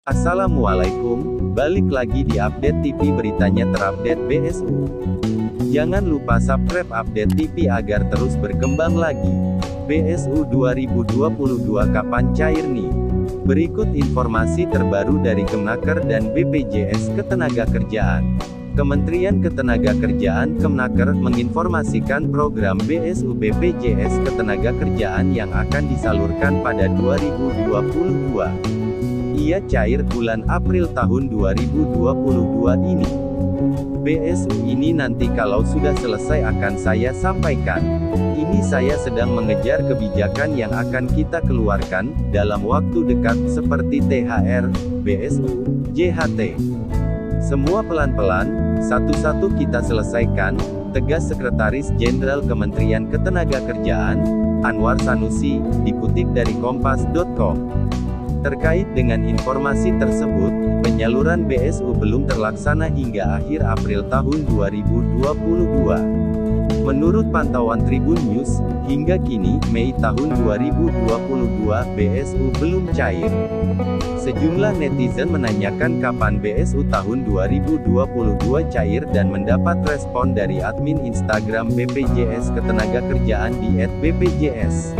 Assalamualaikum, balik lagi di Update TV, beritanya terupdate BSU. Jangan lupa subscribe Update TV agar terus berkembang lagi. BSU 2022 kapan cair nih? Berikut informasi terbaru dari Kemnaker dan BPJS Ketenagakerjaan. Kementerian Ketenagakerjaan Kemnaker menginformasikan program BSU BPJS Ketenagakerjaan yang akan disalurkan pada 2022. Ia cair bulan April tahun 2022 ini. BSU ini nanti kalau sudah selesai akan saya sampaikan. Ini saya sedang mengejar kebijakan yang akan kita keluarkan dalam waktu dekat seperti THR, BSU, JHT. Semua pelan-pelan, satu-satu kita selesaikan, tegas Sekretaris Jenderal Kementerian Ketenagakerjaan, Anwar Sanusi, dikutip dari kompas.com. Terkait dengan informasi tersebut, penyaluran BSU belum terlaksana hingga akhir April tahun 2022. Menurut pantauan Tribun News, hingga kini, Mei tahun 2022, BSU belum cair. Sejumlah netizen menanyakan kapan BSU tahun 2022 cair dan mendapat respon dari admin Instagram BPJS Ketenagakerjaan di @bpjs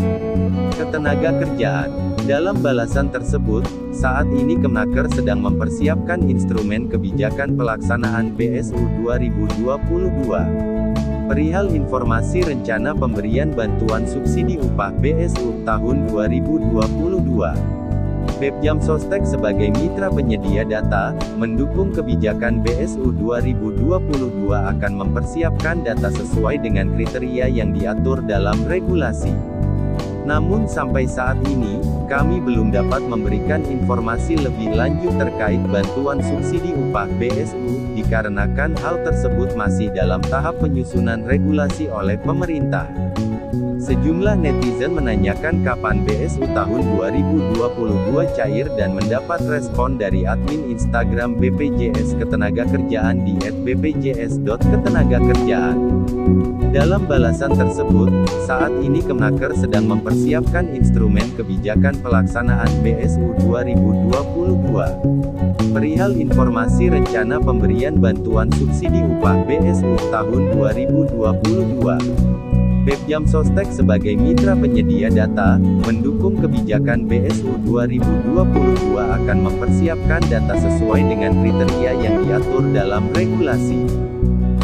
Ketenagakerjaan. Dalam balasan tersebut, saat ini Kemnaker sedang mempersiapkan instrumen kebijakan pelaksanaan BSU 2022. Perihal informasi rencana pemberian bantuan subsidi upah BSU tahun 2022. Bepjam-Sostek sebagai mitra penyedia data, mendukung kebijakan BSU 2022 akan mempersiapkan data sesuai dengan kriteria yang diatur dalam regulasi. Namun sampai saat ini, kami belum dapat memberikan informasi lebih lanjut terkait bantuan subsidi upah BSU, dikarenakan hal tersebut masih dalam tahap penyusunan regulasi oleh pemerintah. Sejumlah netizen menanyakan kapan BSU tahun 2022 cair dan mendapat respon dari admin Instagram BPJS Ketenagakerjaan di @bpjs.ketenagakerjaan. Dalam balasan tersebut, saat ini Kemnaker sedang mempersiapkan instrumen kebijakan pelaksanaan BSU 2022. Perihal informasi rencana pemberian bantuan subsidi upah BSU tahun 2022. Bepjam-Sostek sebagai mitra penyedia data, mendukung kebijakan BSU 2022 akan mempersiapkan data sesuai dengan kriteria yang diatur dalam regulasi.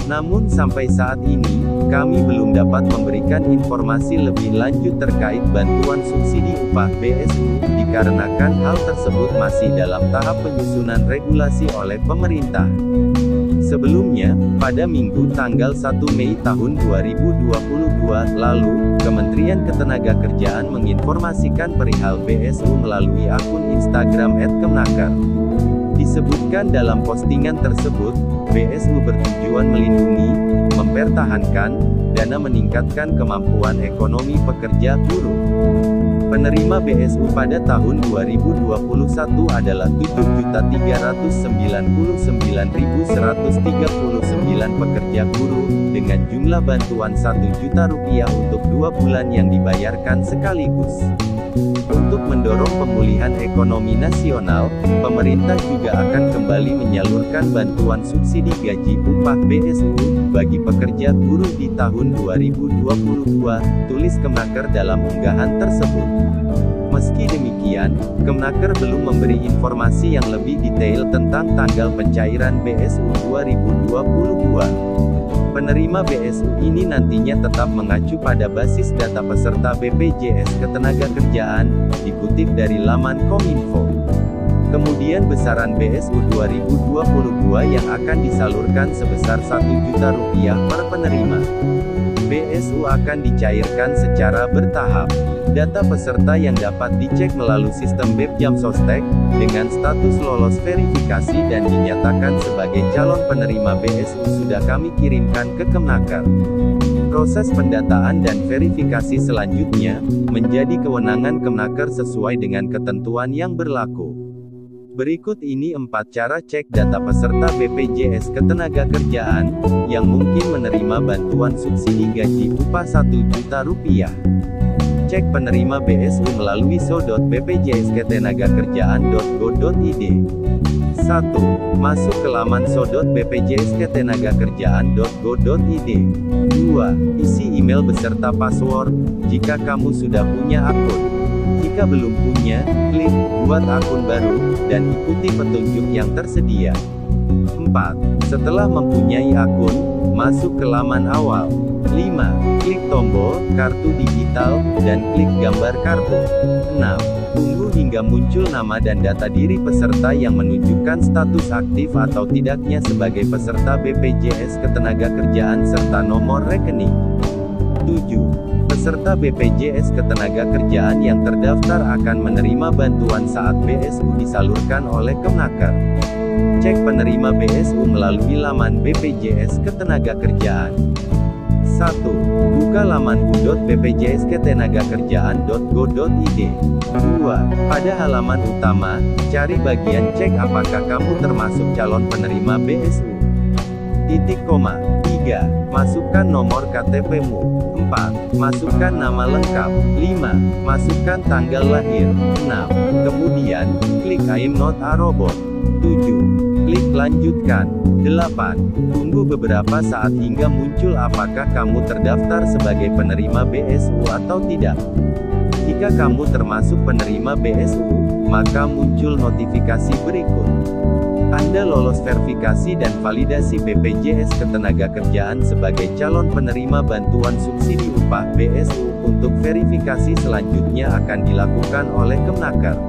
Namun sampai saat ini, kami belum dapat memberikan informasi lebih lanjut terkait bantuan subsidi upah BSU, dikarenakan hal tersebut masih dalam tahap penyusunan regulasi oleh pemerintah. Sebelumnya, pada Minggu tanggal 1 Mei tahun 2022 lalu, Kementerian Ketenagakerjaan menginformasikan perihal BSU melalui akun Instagram @kemnaker. Disebutkan dalam postingan tersebut, BSU bertujuan melindungi, mempertahankan, dan meningkatkan kemampuan ekonomi pekerja buruh. Penerima BSU pada tahun 2021 adalah 7.399.139 pekerja buruh, dengan jumlah bantuan Rp1 juta untuk 2 bulan yang dibayarkan sekaligus. Untuk mendorong pemulihan ekonomi nasional, pemerintah juga akan kembali menyalurkan bantuan subsidi gaji upah BSU bagi pekerja buruh di tahun 2022, tulis Kemnaker dalam unggahan tersebut. Meski demikian, Kemnaker belum memberi informasi yang lebih detail tentang tanggal pencairan BSU 2022. Penerima BSU ini nantinya tetap mengacu pada basis data peserta BPJS Ketenagakerjaan, dikutip dari laman Kominfo. Kemudian besaran BSU 2022 yang akan disalurkan sebesar Rp1 juta per penerima. BSU akan dicairkan secara bertahap. Data peserta yang dapat dicek melalui sistem Bepjam-Sostek, dengan status lolos verifikasi dan dinyatakan sebagai calon penerima BSU sudah kami kirimkan ke Kemnaker. Proses pendataan dan verifikasi selanjutnya, menjadi kewenangan Kemnaker sesuai dengan ketentuan yang berlaku. Berikut ini 4 cara cek data peserta BPJS Ketenagakerjaan, yang mungkin menerima bantuan subsidi gaji upah Rp1 juta. Cek penerima BSU melalui so.bpjsketenagakerjaan.go.id. 1. Masuk ke laman so.bpjsketenagakerjaan.go.id. 2. Isi email beserta password, jika kamu sudah punya akun. Jika belum punya, klik "Buat akun baru", dan ikuti petunjuk yang tersedia. 4. Setelah mempunyai akun, masuk ke laman awal. 5. Klik tombol "Kartu Digital", dan klik gambar kartu. 6. Tunggu hingga muncul nama dan data diri peserta yang menunjukkan status aktif atau tidaknya sebagai peserta BPJS Ketenagakerjaan serta nomor rekening. 7. Peserta BPJS Ketenagakerjaan yang terdaftar akan menerima bantuan saat BSU disalurkan oleh Kemnaker. Cek penerima BSU melalui laman BPJS Ketenagakerjaan. 1. Buka laman bu.bpjsketenagakerjaan.go.id. 2. Pada halaman utama, cari bagian "Cek apakah kamu termasuk calon penerima BSU". 3. Masukkan nomor KTP-mu. 4. Masukkan nama lengkap. 5. Masukkan tanggal lahir. 6. Kemudian, klik "I'm not a robot". 7. Klik "Lanjutkan". 8. Tunggu beberapa saat hingga muncul apakah kamu terdaftar sebagai penerima BSU atau tidak. Jika kamu termasuk penerima BSU, maka muncul notifikasi berikut. Anda lolos verifikasi dan validasi BPJS Ketenagakerjaan sebagai calon penerima bantuan subsidi upah BSU. Untuk verifikasi selanjutnya akan dilakukan oleh Kemnaker.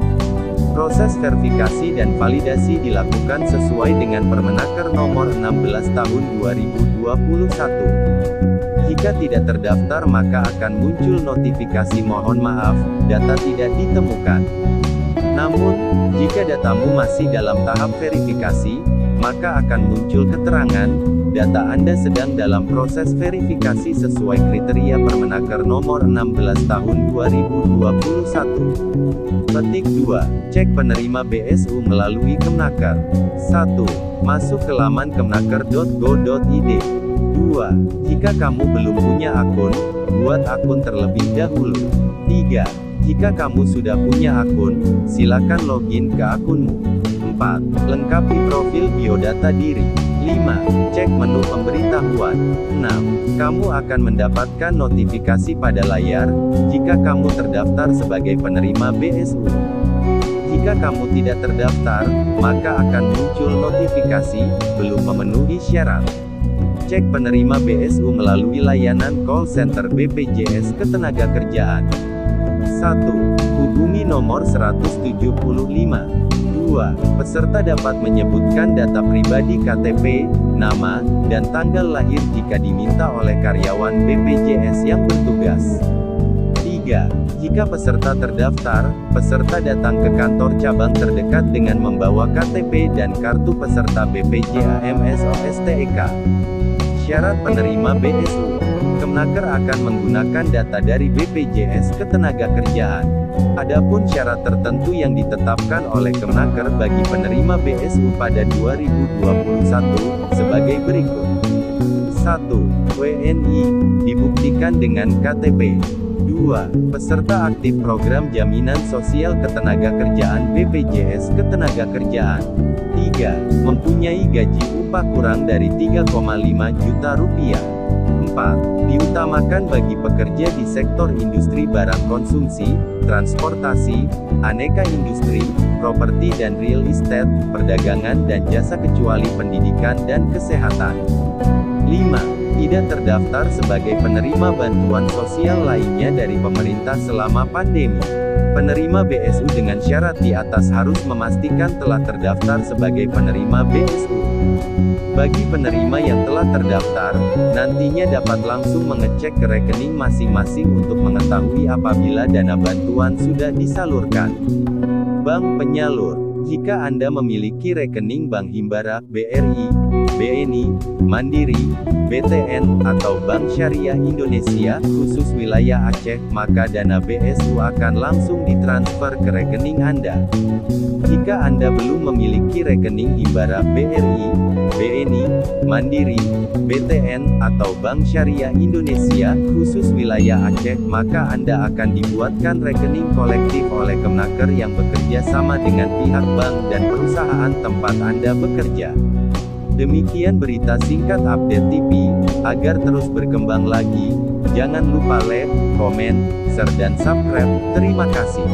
Proses verifikasi dan validasi dilakukan sesuai dengan Permenaker Nomor 16 Tahun 2021. Jika tidak terdaftar maka akan muncul notifikasi "Mohon maaf, data tidak ditemukan". Namun, jika datamu masih dalam tahap verifikasi, maka akan muncul keterangan, data Anda sedang dalam proses verifikasi sesuai kriteria Permenaker Nomor 16 Tahun 2021. Petik 2. Cek penerima BSU melalui Kemnaker. 1. Masuk ke laman kemnaker.go.id. 2. Jika kamu belum punya akun, buat akun terlebih dahulu. 3. Jika kamu sudah punya akun, silakan login ke akunmu. 4. Lengkapi profil biodata diri. 5. Cek menu pemberitahuan. 6. Kamu akan mendapatkan notifikasi pada layar, jika kamu terdaftar sebagai penerima BSU. Jika kamu tidak terdaftar, maka akan muncul notifikasi, belum memenuhi syarat. Cek penerima BSU melalui layanan call center BPJS Ketenagakerjaan. 1. Hubungi nomor 175. 2. Peserta dapat menyebutkan data pribadi KTP, nama, dan tanggal lahir jika diminta oleh karyawan BPJS yang bertugas. 3. Jika peserta terdaftar, peserta datang ke kantor cabang terdekat dengan membawa KTP dan kartu peserta BPJAMSOSTEK. Syarat penerima BSU. Kemnaker akan menggunakan data dari BPJS Ketenagakerjaan. Adapun syarat tertentu yang ditetapkan oleh Kemnaker bagi penerima BSU pada 2021, sebagai berikut. 1. WNI, dibuktikan dengan KTP. 2. Peserta aktif program jaminan sosial ketenagakerjaan BPJS Ketenagakerjaan. 3. Mempunyai gaji upah kurang dari 3,5 juta rupiah. 4. Diutamakan bagi pekerja di sektor industri barang konsumsi, transportasi, aneka industri, properti dan real estate, perdagangan dan jasa kecuali pendidikan dan kesehatan. 5. Tidak terdaftar sebagai penerima bantuan sosial lainnya dari pemerintah selama pandemi. Penerima BSU dengan syarat di atas harus memastikan telah terdaftar sebagai penerima BSU. Bagi penerima yang telah terdaftar, nantinya dapat langsung mengecek ke rekening masing-masing untuk mengetahui apabila dana bantuan sudah disalurkan. Bank penyalur. Jika Anda memiliki rekening Bank Himbara, BRI, BNI, Mandiri, BTN, atau Bank Syariah Indonesia, khusus wilayah Aceh, maka dana BSU akan langsung ditransfer ke rekening Anda. Jika Anda belum memiliki rekening Himbara, BRI, BNI, Mandiri, BTN, atau Bank Syariah Indonesia, khusus wilayah Aceh, maka Anda akan dibuatkan rekening kolektif oleh Kemnaker yang bekerja sama dengan pihak bank dan perusahaan tempat Anda bekerja. Demikian berita singkat update TV. Agar terus berkembang lagi, jangan lupa like, komen, share dan subscribe. Terima kasih.